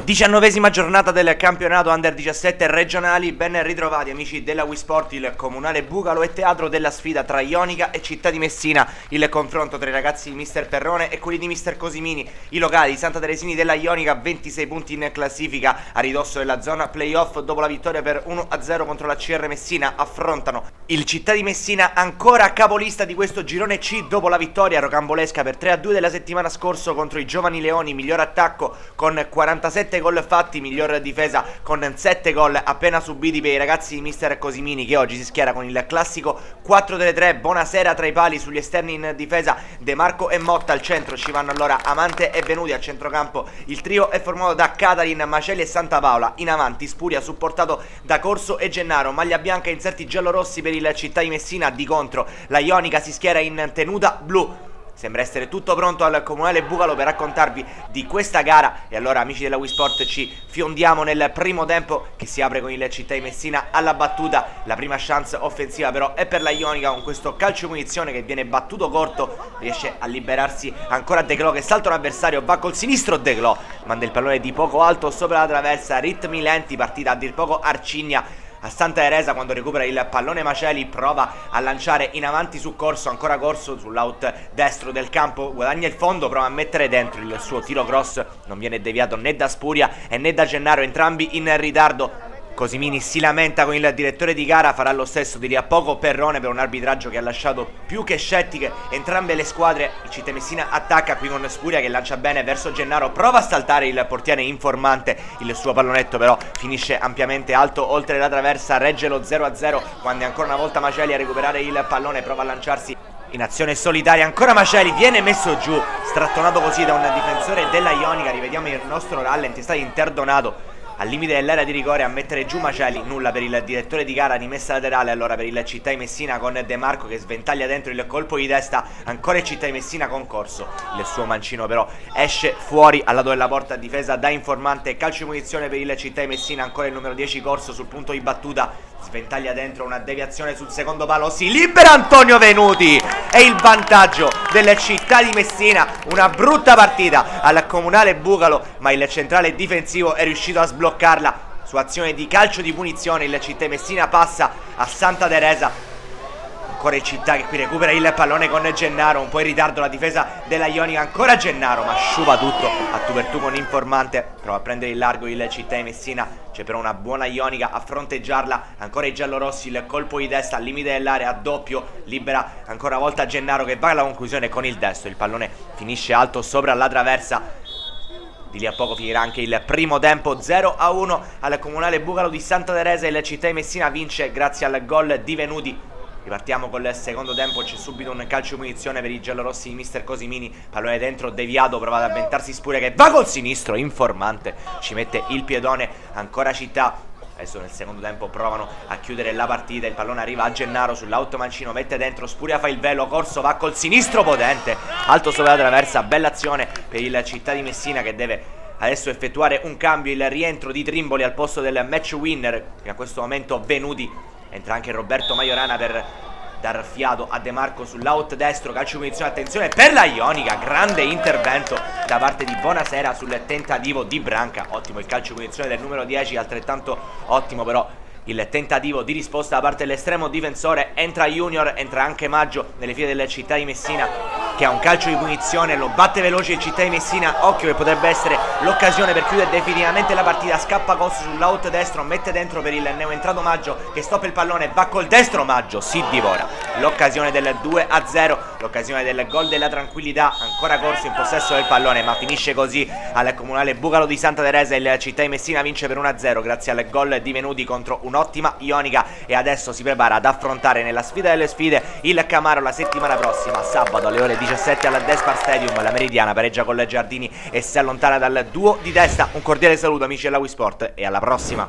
19ª giornata del campionato Under 17 regionali. Ben ritrovati amici della Wii Sport. Il comunale Bucalo è teatro della sfida tra Ionica e Città di Messina. Il confronto tra i ragazzi di Mister Perrone e quelli di Mister Cosimini. I locali di Santa Teresini della Ionica, 26 punti in classifica, a ridosso della zona playoff dopo la vittoria per 1-0 contro la CR Messina. Affrontano il Città di Messina, ancora capolista di questo girone C dopo la vittoria rocambolesca per 3-2 della settimana scorsa contro i Giovani Leoni. Miglior attacco con 47 gol fatti, miglior difesa con 7 gol appena subiti per i ragazzi di Mister Cosimini, che oggi si schiera con il classico 4-3-3. Buonasera tra i pali, sugli esterni in difesa De Marco e Motta, al centro ci vanno allora Amante e Venuti, a centrocampo il trio è formato da Catalin, Macelli e Santa Paola, in avanti Spuria supportato da Corso e Gennaro, maglia bianca inserti giallorossi per il Città di Messina. Di contro la Ionica si schiera in tenuta blu. Sembra essere tutto pronto al comunale Bucalo per raccontarvi di questa gara, e allora amici della Wii Sport ci fiondiamo nel primo tempo che si apre con il Città di Messina alla battuta. La prima chance offensiva però è per la Ionica, con questo calcio punizione che viene battuto corto, riesce a liberarsi ancora De Clo che salta un avversario, va col sinistro De Clo, manda il pallone di poco alto sopra la traversa, ritmi lenti, partita a dir poco arcigna a Santa Teresa. Quando recupera il pallone Maceli prova a lanciare in avanti su Corso, ancora Corso sull'out destro del campo, guadagna il fondo, prova a mettere dentro il suo tiro cross, non viene deviato né da Spuria e né da Gennaro, entrambi in ritardo. Cosimini si lamenta con il direttore di gara, farà lo stesso di lì a poco Perrone per un arbitraggio che ha lasciato più che scettiche entrambe le squadre. Il Città Messina attacca qui con Spuria che lancia bene verso Gennaro, prova a saltare il portiere Informante, il suo pallonetto però finisce ampiamente alto oltre la traversa, regge lo 0-0 quando è ancora una volta Maceli a recuperare il pallone, prova a lanciarsi in azione solitaria, ancora Maceli, viene messo giù, strattonato così da un difensore della Ionica. Rivediamo il nostro rallenti, è stato interdonato al limite dell'area di rigore a mettere giù Maceli, nulla per il direttore di gara, rimessa laterale allora per il Città di Messina con De Marco che sventaglia dentro il colpo di testa, ancora il Città di Messina con Corso, il suo mancino però esce fuori al lato della porta difesa da Informante, calcio di munizione per il Città di Messina, ancora il numero 10 Corso sul punto di battuta, sventaglia dentro, una deviazione sul secondo palo, si libera Antonio Venuti e il vantaggio delle Città di Messina. Una brutta partita al comunale Bucalo, ma il centrale difensivo è riuscito a sbloccarla su azione di calcio di punizione. Il Città di Messina passa a Santa Teresa, ancora il Città che qui recupera il pallone con Gennaro, un po' in ritardo la difesa della Ionica, ancora Gennaro ma sciupa tutto a tu per tu con Informante, prova a prendere il largo il Città di Messina, c'è però una buona Ionica a fronteggiarla, ancora i giallorossi, il colpo di testa al limite dell'area a doppio, libera ancora una volta Gennaro che va alla conclusione con il destro, il pallone finisce alto sopra la traversa. Di lì a poco finirà anche il primo tempo, 0-1 al comunale Bucalo di Santa Teresa. Il Città di Messina vince grazie al gol di Venuti. Ripartiamo col secondo tempo, c'è subito un calcio di punizione per i giallorossi di Mister Cosimini, pallone dentro, deviato, prova ad avventarsi Spuria che va col sinistro, Informante ci mette il piedone, ancora Città. Adesso nel secondo tempo provano a chiudere la partita, il pallone arriva a Gennaro sull'auto mancino, mette dentro, Spuria fa il velo, Corso va col sinistro potente, alto sopra la traversa, bella azione per il Città di Messina che deve adesso effettuare un cambio, il rientro di Trimboli al posto del match winner, che a questo momento Venuti. Entra anche Roberto Majorana per dar fiato a De Marco sull'out destro, calcio di punizione, attenzione per la Ionica, grande intervento da parte di Buonasera sul tentativo di Branca, ottimo il calcio di punizione del numero 10, altrettanto ottimo però il tentativo di risposta da parte dell'estremo difensore. Entra Junior, entra anche Maggio nelle file della Città di Messina che ha un calcio di punizione, lo batte veloce il Città di Messina, occhio che potrebbe essere l'occasione per chiudere definitivamente la partita, scappa Corso sull'out destro, mette dentro per il neoentrato Maggio che stoppa il pallone, va col destro Maggio, si divora l'occasione del 2-0, l'occasione del gol della tranquillità, ancora Corso in possesso del pallone ma finisce così al comunale Bucalo di Santa Teresa. Il Città di Messina vince per 1-0 grazie al gol di Venuti contro un'ottima Ionica e adesso si prepara ad affrontare nella sfida delle sfide il Camaro la settimana prossima, sabato alle ore 17 alla Despar Stadium. La Meridiana pareggia con le Giardini e si allontana dal duo di testa. Un cordiale saluto amici della Wii Sport e alla prossima.